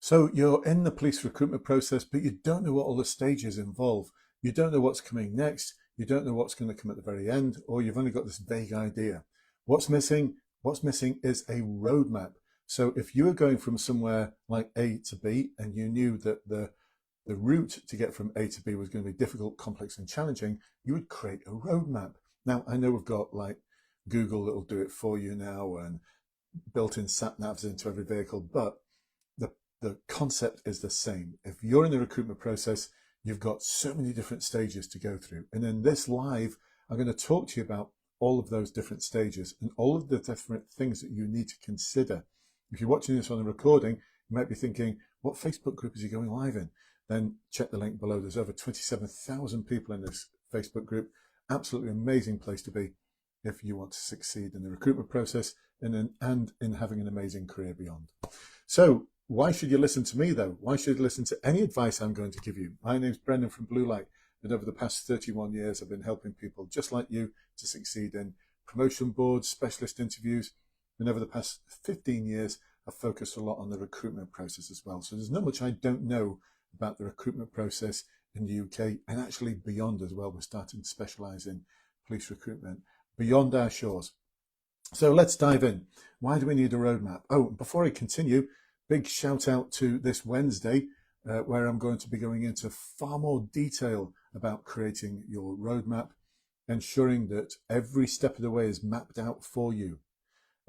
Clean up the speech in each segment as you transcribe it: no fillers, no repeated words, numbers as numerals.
So you're in the police recruitment process, but you don't know what all the stages involve. You don't know what's coming next. You don't know what's going to come at the very end, or you've only got this vague idea. What's missing? What's missing is a roadmap. So if you were going from somewhere like A to B and you knew that the route to get from A to B was going to be difficult, complex, and challenging, you would create a roadmap. Now, I know we've got like Google that'll do it for you now and built-in sat navs into every vehicle, but the concept is the same. If you're in the recruitment process, you've got so many different stages to go through. And in this live, I'm going to talk to you about all of those different stages and all of the different things that you need to consider. If you're watching this on a recording, you might be thinking, what Facebook group is he going live in? Then check the link below. There's over 27,000 people in this Facebook group. Absolutely amazing place to be if you want to succeed in the recruitment process and in having an amazing career beyond. So why should you listen to me though? Why should you listen to any advice I'm going to give you? My name's Brendan from Blue Light, and over the past 31 years, I've been helping people just like you to succeed in promotion boards, specialist interviews, and over the past 15 years, I've focused a lot on the recruitment process as well. So there's not much I don't know about the recruitment process in the UK and actually beyond as well. We're starting to specialize in police recruitment beyond our shores. So let's dive in. Why do we need a roadmap? Oh, before I continue, big shout out to this Wednesday, where I'm going to be going into far more detail about creating your roadmap, ensuring that every step of the way is mapped out for you,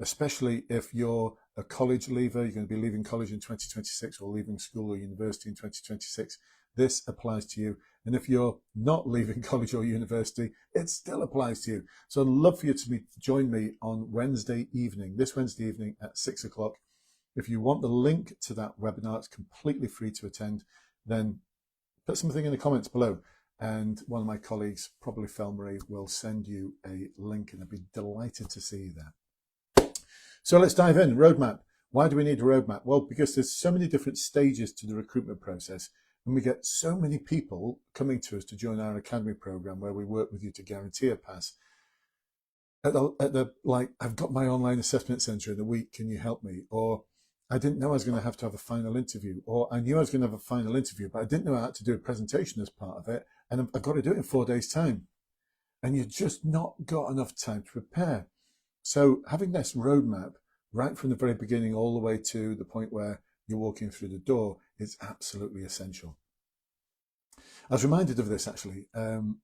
especially if you're a college leaver, you're going to be leaving college in 2026 or leaving school or university in 2026. This applies to you. And if you're not leaving college or university, it still applies to you. So I'd love for you to join me on Wednesday evening, this Wednesday evening at 6 o'clock. If you want the link to that webinar, it's completely free to attend, then put something in the comments below. And one of my colleagues, probably Felmarie, will send you a link and I'd be delighted to see you there. So let's dive in. Roadmap. Why do we need a roadmap? Well, because there's so many different stages to the recruitment process. And we get so many people coming to us to join our academy program where we work with you to guarantee a pass. Like, I've got my online assessment center in a week, can you help me? Or I didn't know I was going to have a final interview, or I knew I was going to have a final interview, but I didn't know I had to do a presentation as part of it, and I've got to do it in 4 days' time. And you've just not got enough time to prepare. So having this roadmap right from the very beginning all the way to the point where you're walking through the door is absolutely essential. I was reminded of this actually in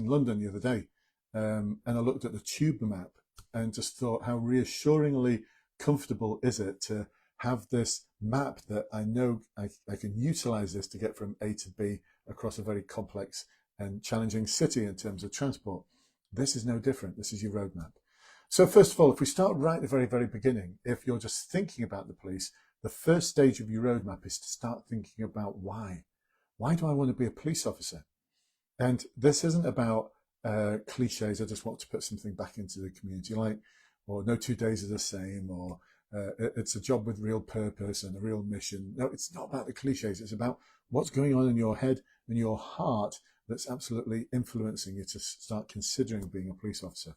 London the other day, and I looked at the tube map and just thought, how reassuringly comfortable is it to have this map that I know I can utilize this to get from A to B across a very complex and challenging city in terms of transport. This is no different. This is your roadmap. So first of all, if we start right at the very, very beginning, if you're just thinking about the police, the first stage of your roadmap is to start thinking about why. Why do I want to be a police officer? And this isn't about cliches. I just want to put something back into the community, like, or no 2 days are the same, or it's a job with real purpose and a real mission. No, it's not about the cliches. It's about what's going on in your head and your heart that's absolutely influencing you to start considering being a police officer.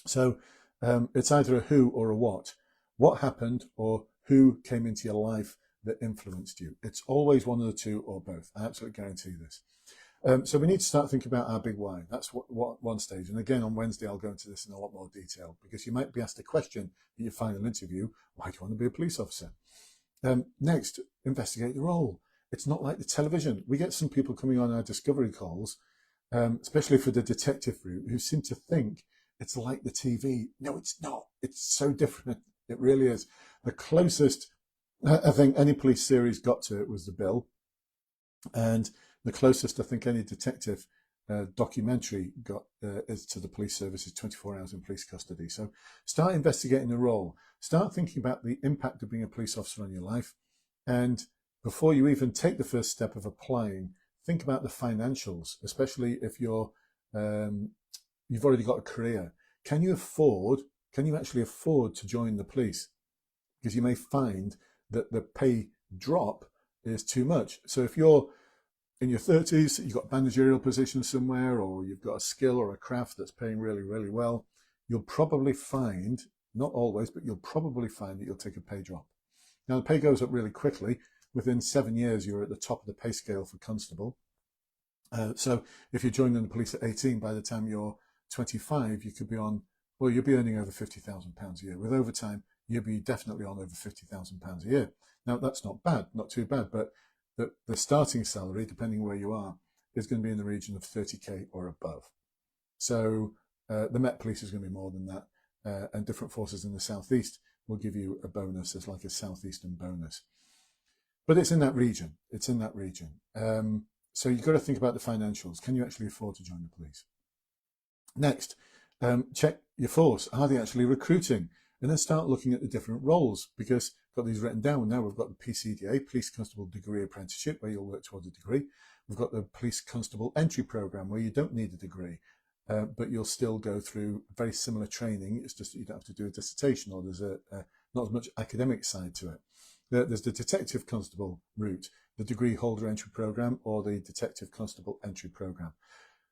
So it's either a who or a what. What happened or who came into your life that influenced you? It's always one of the two or both. I absolutely guarantee this. So we need to start thinking about our big why. That's what one stage. And again, on Wednesday, I'll go into this in a lot more detail, because you might be asked a question at your final interview: why do you want to be a police officer? Next, investigate the role. It's not like the television. We get some people coming on our discovery calls, especially for the detective route, who seem to think it's like the TV. No, it's not. It's so different. It really is. The closest I think any police series got to it was The Bill, and the closest I think any detective documentary got is to the police service is 24 hours in police custody. So start investigating the role. Start thinking about the impact of being a police officer on your life. And before you even take the first step of applying, think about the financials, especially if you've already got a career. Can you actually afford to join the police? Because you may find that the pay drop is too much. So if you're in your 30s, you've got a managerial position somewhere, or you've got a skill or a craft that's paying really, really well, you'll probably find, not always, but you'll probably find that you'll take a pay drop. Now, the pay goes up really quickly within 7 years, you're at the top of the pay scale for constable. So if you're joining the police at 18, by the time you're 25, you could be on, well, you'll be earning over £50,000 a year. With overtime, you'll be definitely on over £50,000 a year. Now, that's not bad, not too bad, but the starting salary, depending where you are, is going to be in the region of 30k or above. So the Met Police is going to be more than that, and different forces in the southeast will give you a bonus. It's like a southeastern bonus, but it's in that region. It's in that region. So you've got to think about the financials. Can you actually afford to join the police? Next, check your force. Are they actually recruiting? And then start looking at the different roles, because I've got these written down. Now we've got the PCDA, Police Constable Degree Apprenticeship, where you'll work towards a degree. We've got the Police Constable Entry Programme, where you don't need a degree, but you'll still go through very similar training. It's just that you don't have to do a dissertation, or there's not as much academic side to it. There's the Detective Constable route, the Degree Holder Entry Programme, or the Detective Constable Entry Programme.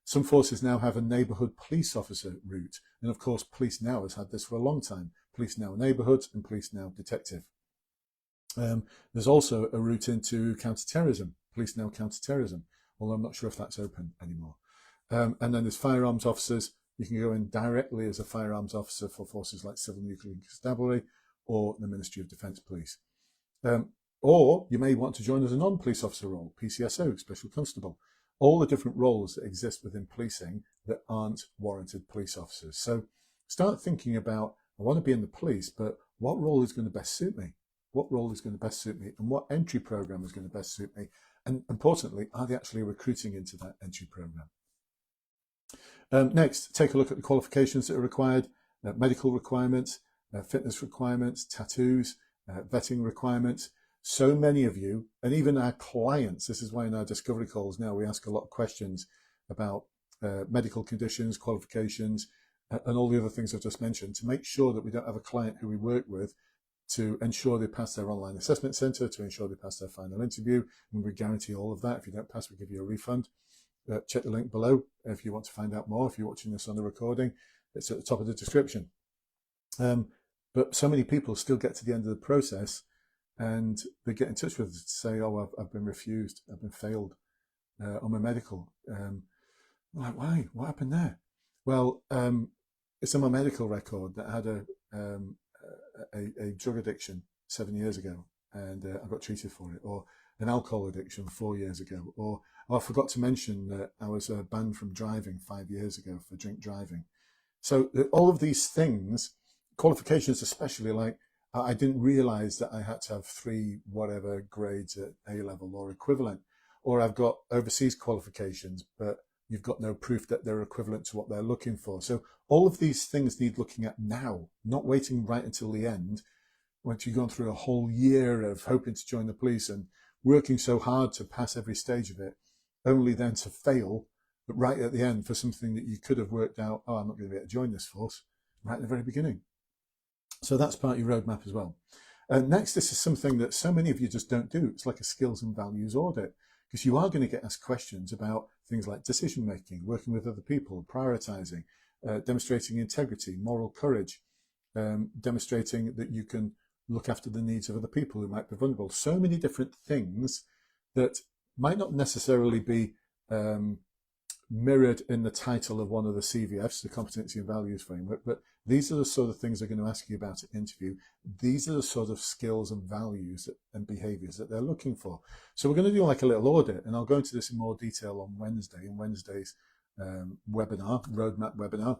Some forces now have a neighbourhood police officer route, and of course Police Now has had this for a long time. Police Now Neighbourhood and Police Now Detective. There's also a route into counter-terrorism, Police Now Counter-Terrorism, although I'm not sure if that's open anymore. And then there's firearms officers. You can go in directly as a firearms officer for forces like Civil Nuclear Constabulary or the Ministry of Defence Police. Or you may want to join as a non-police officer role, PCSO, Special Constable. All the different roles that exist within policing that aren't warranted police officers. So start thinking about, I want to be in the police, but what role is going to best suit me? What role is going to best suit me? And what entry program is going to best suit me? And importantly, are they actually recruiting into that entry program? Next, take a look at the qualifications that are required, medical requirements, fitness requirements, tattoos, vetting requirements. So many of you, and even our clients, this is why in our discovery calls now we ask a lot of questions about medical conditions, qualifications, and all the other things I've just mentioned, to make sure that we don't have a client who we work with to ensure they pass their online assessment centre, to ensure they pass their final interview, and we guarantee all of that. If you don't pass, we give you a refund. Check the link below if you want to find out more. If you're watching this on the recording, it's at the top of the description. But so many people still get to the end of the process and they get in touch with us to say, oh, I've been refused, I've been failed on my medical. I'm like, why? What happened there? Well, it's on my medical record that I had a drug addiction 7 years ago and I got treated for it, or an alcohol addiction 4 years ago, or I forgot to mention that I was banned from driving 5 years ago for drink driving. So all of these things, qualifications especially, like I didn't realize that I had to have 3 whatever grades at A level or equivalent, or I've got overseas qualifications, but you've got no proof that they're equivalent to what they're looking for. So all of these things need looking at now, not waiting right until the end, once you've gone through a whole year of hoping to join the police and working so hard to pass every stage of it, only then to fail right at the end for something that you could have worked out, oh, I'm not going to be able to join this force, right at the very beginning. So that's part of your roadmap as well. Next, this is something that so many of you just don't do. It's like a skills and values audit, because you are going to get asked questions about things like decision making, working with other people, prioritizing, demonstrating integrity, moral courage, demonstrating that you can look after the needs of other people who might be vulnerable. So many different things that might not necessarily be mirrored in the title of one of the CVFs, the Competency and Values Framework, but these are the sort of things they're going to ask you about at interview. These are the sort of skills and values and behaviours that they're looking for. So we're going to do like a little audit, and I'll go into this in more detail on Wednesday, in Wednesday's webinar, roadmap webinar.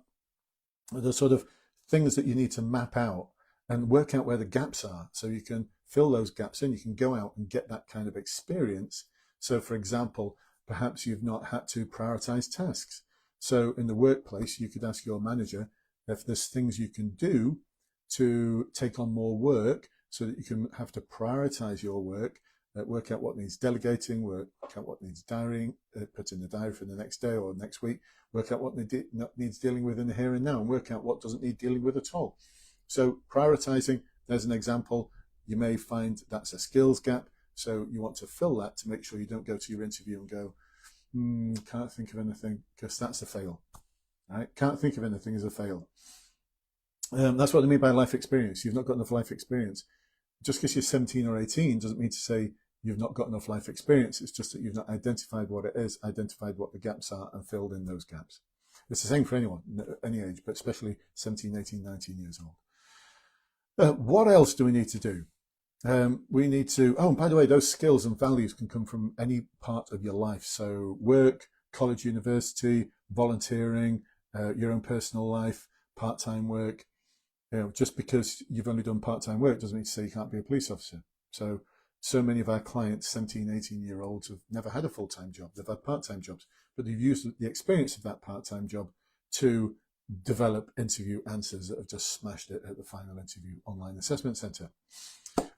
The sort of things that you need to map out and work out where the gaps are, so you can fill those gaps in. You can go out and get that kind of experience. So for example, perhaps you've not had to prioritize tasks. So in the workplace, you could ask your manager if there's things you can do to take on more work so that you can have to prioritize your work, work out what needs delegating, work out what needs diarying, put in the diary for the next day or next week, work out what needs dealing with in the here and now, and work out what doesn't need dealing with at all. So prioritizing, there's an example. You may find that's a skills gap. So you want to fill that to make sure you don't go to your interview and go, can't think of anything, because that's a fail. Right? Can't think of anything is a fail. That's what I mean by life experience. You've not got enough life experience. Just because you're 17 or 18 doesn't mean to say you've not got enough life experience. It's just that you've not identified what it is, identified what the gaps are, and filled in those gaps. It's the same for anyone, any age, but especially 17, 18, 19 years old. What else do we need to do? We need to, oh, and by the way, those skills and values can come from any part of your life. So work, college, university, volunteering, your own personal life, part-time work. Just because you've only done part-time work doesn't mean to say you can't be a police officer. So many of our clients, 17, 18-year-olds, have never had a full-time job. They've had part-time jobs, but they've used the experience of that part-time job to develop interview answers that have just smashed it at the final interview online assessment centre.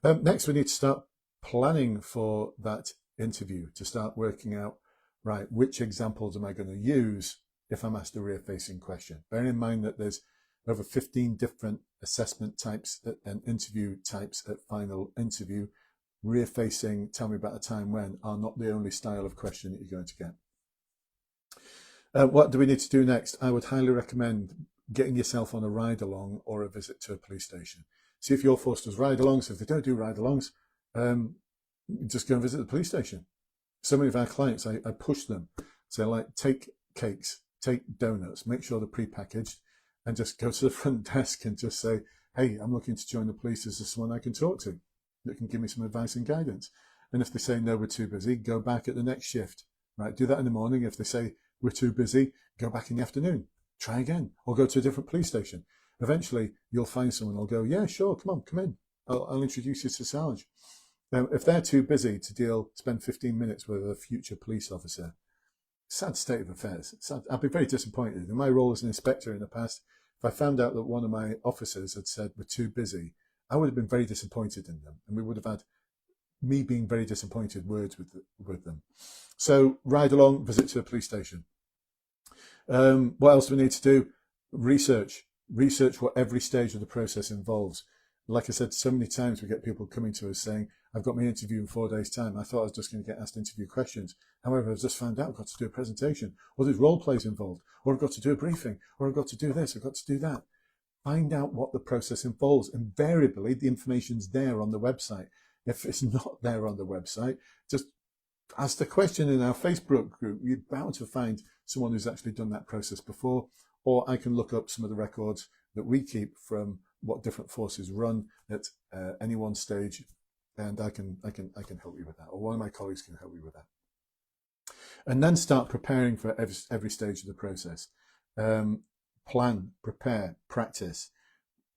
Next, we need to start planning for that interview, to start working out, right, which examples am I going to use if I'm asked a rear-facing question? Bearing in mind that there's over 15 different assessment types and interview types at final interview. Rear-facing, tell me about a time when, are not the only style of question that you're going to get. What do we need to do next? I would highly recommend getting yourself on a ride-along or a visit to a police station. See if your force does ride-alongs. If they don't do ride-alongs, just go and visit the police station. So many of our clients, I push them. So like, take cakes, take donuts, make sure they're pre-packaged, and just go to the front desk and just say, hey, I'm looking to join the police. Is there someone I can talk to that can give me some advice and guidance? And if they say, no, we're too busy, go back at the next shift, right? Do that in the morning. If they say, we're too busy, go back in the afternoon. Try again, or go to a different police station. Eventually, you'll find someone who'll go, yeah, sure, come in. I'll introduce you to Sarge. Now, if they're too busy to spend 15 minutes with a future police officer, sad state of affairs. I'd be very disappointed. In my role as an inspector in the past, if I found out that one of my officers had said we're too busy, I would have been very disappointed in them, and we would have had me being very disappointed words with them. So ride along, visit to a police station. What else do we need to do? Research what every stage of the process involves. Like I said, so many times we get people coming to us saying, I've got my interview in 4 days' time. I thought I was just going to get asked interview questions. However, I've just found out I've got to do a presentation, or there's role plays involved, or I've got to do a briefing, or I've got to do this, I've got to do that. Find out what the process involves. Invariably, the information's there on the website. If it's not there on the website, just ask the question in our Facebook group. You're bound to find someone who's actually done that process before, or I can look up some of the records that we keep from what different forces run at any one stage, and I can help you with that, or one of my colleagues can help you with that. And then start preparing for every stage of the process. Plan, prepare, practice.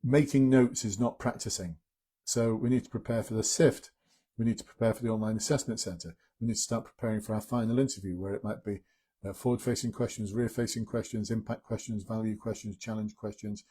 Making notes is not practicing. So we need to prepare for the SIFT. We need to prepare for the online assessment centre. We need to start preparing for our final interview, where it might be forward-facing questions, rear-facing questions, impact questions, value questions, challenge questions.